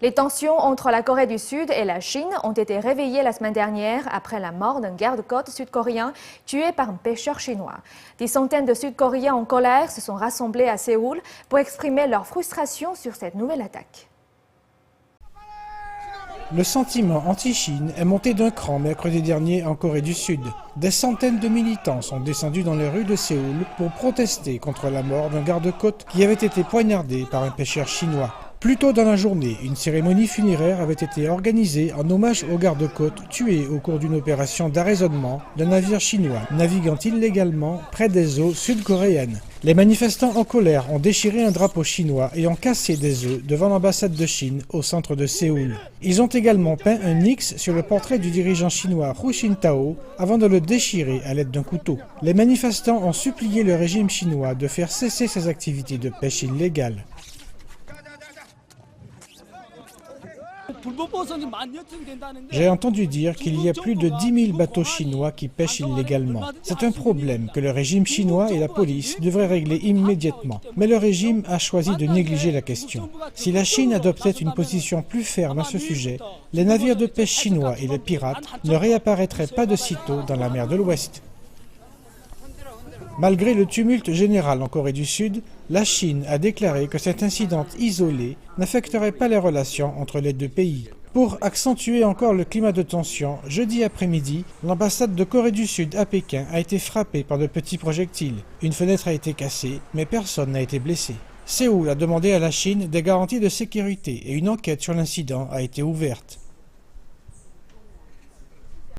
Les tensions entre la Corée du Sud et la Chine ont été réveillées la semaine dernière après la mort d'un garde-côte sud-coréen tué par un pêcheur chinois. Des centaines de Sud-Coréens en colère se sont rassemblés à Séoul pour exprimer leur frustration sur cette nouvelle attaque. Le sentiment anti-Chine est monté d'un cran mercredi dernier en Corée du Sud. Des centaines de militants sont descendus dans les rues de Séoul pour protester contre la mort d'un garde-côte qui avait été poignardé par un pêcheur chinois. Plus tôt dans la journée, une cérémonie funéraire avait été organisée en hommage au garde-côte tué au cours d'une opération d'arraisonnement d'un navire chinois naviguant illégalement près des eaux sud-coréennes. Les manifestants en colère ont déchiré un drapeau chinois et ont cassé des œufs devant l'ambassade de Chine au centre de Séoul. Ils ont également peint un X sur le portrait du dirigeant chinois Hu Jintao avant de le déchirer à l'aide d'un couteau. Les manifestants ont supplié le régime chinois de faire cesser ses activités de pêche illégale. J'ai entendu dire qu'il y a plus de 10 000 bateaux chinois qui pêchent illégalement. C'est un problème que le régime chinois et la police devraient régler immédiatement. Mais le régime a choisi de négliger la question. Si la Chine adoptait une position plus ferme à ce sujet, les navires de pêche chinois et les pirates ne réapparaîtraient pas de sitôt dans la mer de l'Ouest. Malgré le tumulte général en Corée du Sud, la Chine a déclaré que cet incident isolé n'affecterait pas les relations entre les deux pays. Pour accentuer encore le climat de tension, jeudi après-midi, l'ambassade de Corée du Sud à Pékin a été frappée par de petits projectiles. Une fenêtre a été cassée, mais personne n'a été blessé. Séoul a demandé à la Chine des garanties de sécurité et une enquête sur l'incident a été ouverte.